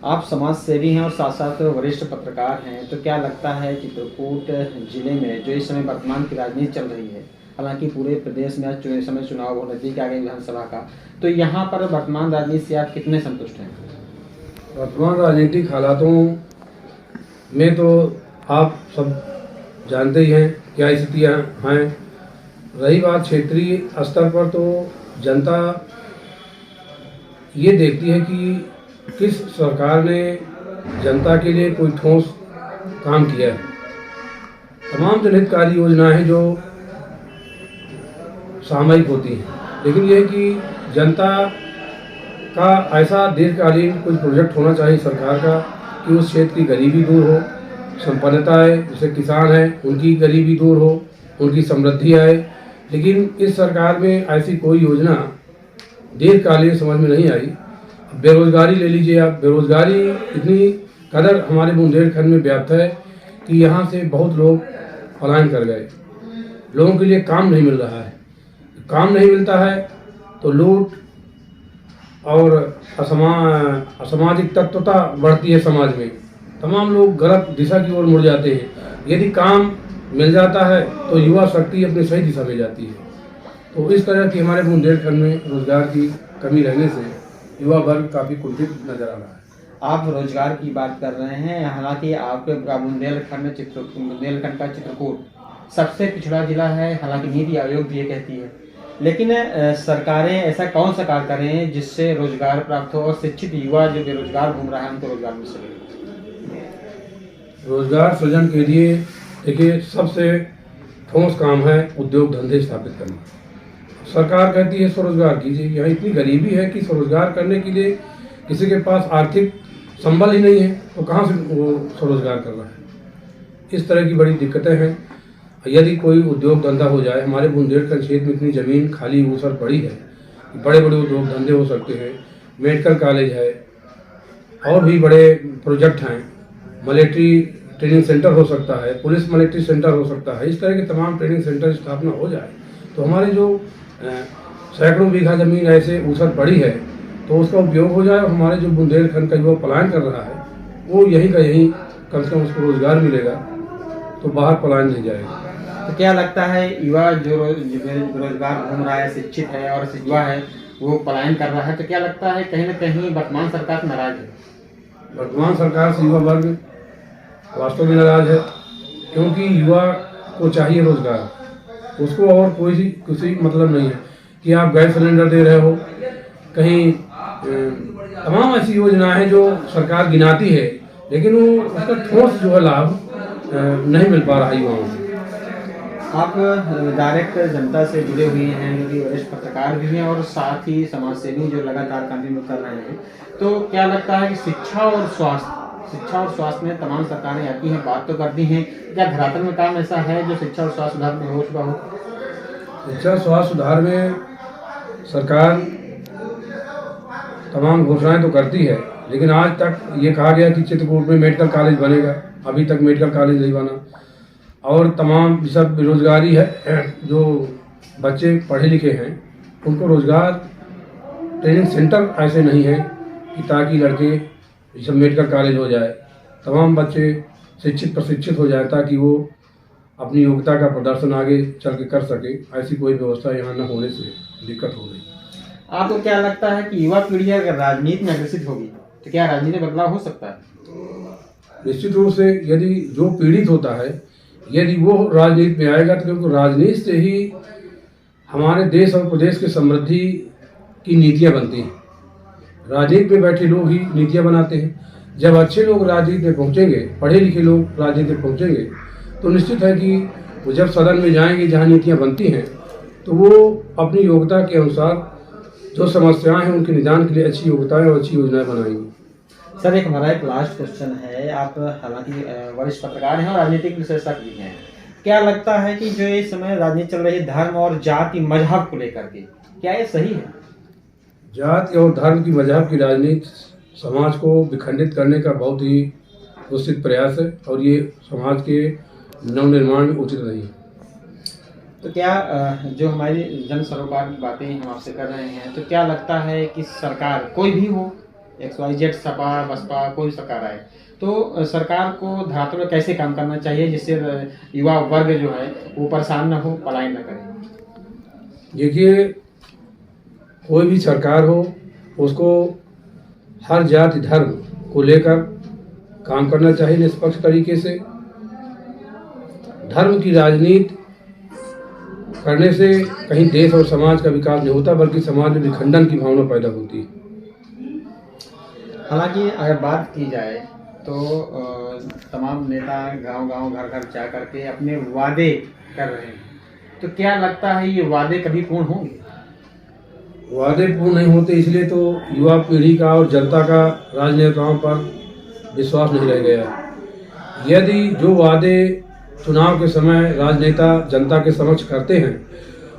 आप समाज सेवी हैं और साथ साथ वरिष्ठ पत्रकार हैं, तो क्या लगता है चित्रकूट जिले में जो इस समय वर्तमान की राजनीति चल रही है, हालांकि पूरे प्रदेश में आज इस समय चुनाव हो नजदीक आ गए विधानसभा का, तो यहाँ पर वर्तमान राजनीति से आप कितने संतुष्ट हैं? वर्तमान राजनीतिक हालातों में तो आप सब जानते ही हैं क्या स्थितियाँ हैं। रही बात क्षेत्रीय स्तर पर, तो जनता ये देखती है कि किस सरकार ने जनता के लिए कोई ठोस काम किया है। तमाम जनहितकारी योजनाएं जो सामयिक होती हैं, लेकिन यह कि जनता का ऐसा दीर्घकालीन कोई प्रोजेक्ट होना चाहिए सरकार का कि उस क्षेत्र की गरीबी दूर हो, संपन्नता है, जैसे किसान हैं उनकी गरीबी दूर हो, उनकी समृद्धि आए। लेकिन इस सरकार में ऐसी कोई योजना दीर्घकालीन समझ में नहीं आई। बेरोजगारी ले लीजिए आप, बेरोजगारी इतनी कदर हमारे बुंदेलखंड में व्याप्त है कि यहाँ से बहुत लोग पलायन कर गए। लोगों के लिए काम नहीं मिल रहा है, काम नहीं मिलता है तो लूट और असामाजिक तत्वता बढ़ती है समाज में। तमाम लोग गलत दिशा की ओर मुड़ जाते हैं। यदि काम मिल जाता है तो युवा शक्ति अपनी सही दिशा में जाती है। तो इस तरह की हमारे बुंदेलखंड में रोजगार की कमी रहने से युवा वर्ग काफ़ी कुंठित नजर आ रहा है। आप रोजगार की बात कर रहे हैं, हालांकि आपके बुंदेलखंड का चित्रकूट सबसे पिछड़ा जिला है, हालांकि नीति आयोग भी ये कहती है। लेकिन सरकारें ऐसा कौन सा कार्य करें जिससे रोजगार प्राप्त हो और शिक्षित युवा जो बेरोजगार घूम रहा है उनको रोजगार मिल सके? रोजगार सृजन के लिए देखिए सबसे ठोस काम है उद्योग धंधे स्थापित करना। सरकार कहती है स्वरोजगार कीजिए, यहाँ इतनी गरीबी है कि स्वरोजगार करने के लिए किसी के पास आर्थिक संबल ही नहीं है, तो कहाँ से वो स्वरोजगार कर रहा है। इस तरह की बड़ी दिक्कतें हैं। यदि कोई उद्योग धंधा हो जाए, हमारे बुंदेलखंड क्षेत्र में इतनी ज़मीन खाली ऊसर पड़ी है, बड़े बड़े उद्योग धंधे हो सकते हैं। मेडिकल कॉलेज है और भी बड़े प्रोजेक्ट हैं, मिलिट्री ट्रेनिंग सेंटर हो सकता है, पुलिस मिलिट्री सेंटर हो सकता है। इस तरह के तमाम ट्रेनिंग सेंटर स्थापना हो जाए तो हमारे जो सैकड़ों बीघा ज़मीन ऐसे ऊसर पड़ी है तो उसका उपयोग हो जाए। और हमारे जो बुंदेलखंड का युवा पलायन कर रहा है वो यहीं का यहीं कम से कम उसको रोजगार मिलेगा तो बाहर पलायन नहीं जाएगा। तो क्या लगता है युवा जो बेरोजगार घूम रहा है, शिक्षित है और युवा है वो पलायन कर रहा है, तो क्या लगता है कहीं ना कहीं वर्तमान सरकार नाराज है? वर्तमान सरकार से युवा वर्ग वास्तव में नाराज है, क्योंकि युवा को चाहिए रोजगार, उसको और कोई किसी मतलब नहीं है कि आप गैस सिलेंडर दे रहे हो, कहीं तमाम ऐसी योजनाएं हैं जो सरकार गिनाती है, लेकिन वो उसका ठोस जो है लाभ नहीं मिल पा रहा युवाओं को। आप डायरेक्ट जनता से जुड़े हुए हैं, जो कि वरिष्ठ पत्रकार भी हैं और साथ ही समाज सेवी जो लगातार कंटिन्यू कर रहे हैं, तो क्या लगता है कि शिक्षा और स्वास्थ्य में तमाम सरकारें आती हैं, बात तो करती हैं, क्या धरातल में काम ऐसा है जो शिक्षा और स्वास्थ्य सुधार में हो चुका हो? शिक्षा स्वास्थ्य सुधार में सरकार तमाम घोषणाएं तो करती है, लेकिन आज तक ये कहा गया कि चित्रकूट में मेडिकल कॉलेज बनेगा, अभी तक मेडिकल कॉलेज नहीं बना। और तमाम सब बेरोजगारी है, जो बच्चे पढ़े लिखे हैं उनको रोजगार ट्रेनिंग सेंटर ऐसे नहीं है कि ताकि लड़के सब मेडिकल कॉलेज हो जाए, तमाम बच्चे शिक्षित प्रशिक्षित हो जाए ताकि वो अपनी योग्यता का प्रदर्शन आगे चल के कर सके। ऐसी कोई व्यवस्था यहाँ न होने से दिक्कत हो रही। आपको क्या लगता है कि युवा पीढ़ी अगर राजनीति में अग्रसित होगी तो क्या राजनीति में बदलाव हो सकता है? निश्चित रूप से यदि जो पीड़ित होता है यदि वो राजनीति में आएगा तो क्योंकि राजनीति से ही हमारे देश और प्रदेश की समृद्धि की नीतियाँ बनती हैं। राजनीति में बैठे लोग ही नीतियाँ बनाते हैं। जब अच्छे लोग राजनीति में पहुँचेंगे, पढ़े लिखे लोग राजनीति में पहुँचेंगे, तो निश्चित है कि वो जब सदन में जाएंगे जहाँ नीतियाँ बनती हैं तो वो अपनी योग्यता के अनुसार जो समस्याएं हैं उनके निदान के लिए अच्छी योग्यताएं और अच्छी योजनाएं बनाएंगे। सर, हमारा एक लास्ट क्वेश्चन है। आप हालांकि वरिष्ठ पत्रकार हैं और राजनीतिक विशेषज्ञ भी हैं, क्या लगता है कि जो इस समय राजनीति चल रही है धर्म और जाति मजहब को लेकर के, क्या ये सही है? जाति और धर्म की मजहब की राजनीति समाज को विखंडित करने का बहुत ही निश्चित प्रयास है और ये समाज के नवनिर्माण में उचित नहीं है। तो क्या जो हमारी जन सरोकार की बातें हम आपसे कर रहे हैं, तो क्या लगता है कि सरकार कोई भी हो XYZ सपा बसपा कोई सरकार आए, तो सरकार को धरातल पर कैसे काम करना चाहिए जिससे युवा वर्ग जो है वो परेशान न हो, पलायन न करे? देखिए, कोई भी सरकार हो उसको हर जाति धर्म को लेकर काम करना चाहिए निष्पक्ष तरीके से। धर्म की राजनीति करने से कहीं देश और समाज का विकास नहीं होता, बल्कि समाज में विखंडन की भावना पैदा होती है। हालांकि अगर बात की जाए तो तमाम नेता गांव-गांव घर-घर जा करके अपने वादे कर रहे हैं, तो क्या लगता है ये वादे कभी पूर्ण होंगे? वादे पूर्ण नहीं होते, इसलिए तो युवा पीढ़ी का और जनता का राजनेताओं पर विश्वास नहीं रह गया। यदि जो वादे चुनाव के समय राजनेता जनता के समक्ष करते हैं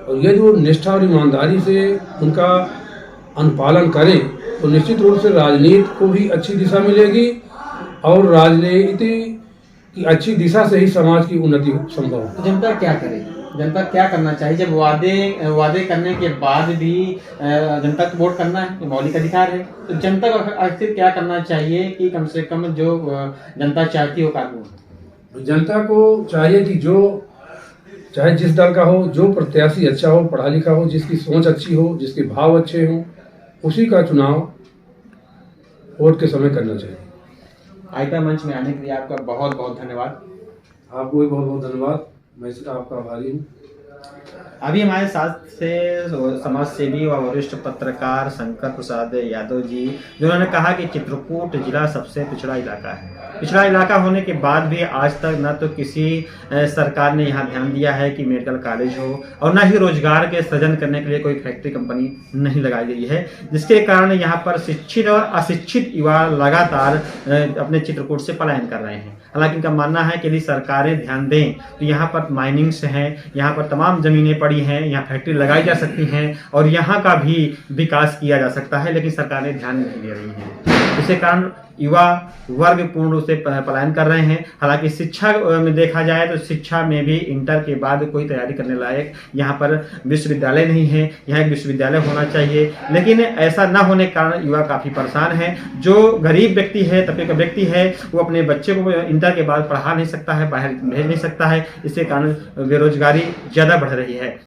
और यदि वो निष्ठा और ईमानदारी से उनका अनुपालन करें तो निश्चित रूप से राजनीति को भी अच्छी दिशा मिलेगी और राजनीति की अच्छी दिशा से ही समाज की उन्नति संभव है। तो जनता क्या करे? जनता क्या करना चाहिए जब वादे करने के बाद भी जनता को वोट करना है, मौलिक अधिकार है, तो जनता को आखिर क्या करना चाहिए कि कम से कम जो जनता चाहती है वो कानून है? जनता को चाहिए कि जो चाहे जिस दल का हो, जो प्रत्याशी अच्छा हो, पढ़ा लिखा हो, जिसकी सोच अच्छी हो, जिसके भाव अच्छे हों, उसी का चुनाव वोट के समय करना चाहिए। आईपा मंच में आने के लिए आपका बहुत बहुत धन्यवाद। आपको भी बहुत बहुत धन्यवाद, मैं आपका आभारी हूँ। अभी हमारे साथ से समाज सेवी व वरिष्ठ पत्रकार शंकर प्रसाद यादव जी, जिन्होंने कहा कि चित्रकूट जिला सबसे पिछड़ा इलाका है। पिछड़ा इलाका होने के बाद भी आज तक न तो किसी सरकार ने यहाँ ध्यान दिया है कि मेडिकल कॉलेज हो और न ही रोजगार के सृजन करने के लिए कोई फैक्ट्री कंपनी नहीं लगाई गई है, जिसके कारण यहाँ पर शिक्षित और अशिक्षित युवा लगातार अपने चित्रकूट से पलायन कर रहे हैं। हालांकि इनका मानना है कि यदि सरकारें ध्यान दें तो यहाँ पर माइनिंग्स हैं, यहाँ पर तमाम ज़मीनें पड़ी हैं, यहाँ फैक्ट्री लगाई जा सकती हैं और यहाँ का भी विकास किया जा सकता है, लेकिन सरकारें ध्यान नहीं दे रही हैं। इसके कारण युवा वर्ग पूर्ण रूप से पलायन कर रहे हैं। हालांकि शिक्षा में देखा जाए तो शिक्षा में भी इंटर के बाद कोई तैयारी करने लायक यहाँ पर विश्वविद्यालय नहीं है। यहाँ एक विश्वविद्यालय होना चाहिए, लेकिन ऐसा न होने के कारण युवा काफ़ी परेशान है। जो गरीब व्यक्ति है, तबके का व्यक्ति है, वो अपने बच्चे को इंटर के बाद पढ़ा नहीं सकता है, बाहर भेज नहीं सकता है। इसके कारण बेरोजगारी ज़्यादा बढ़ रही है।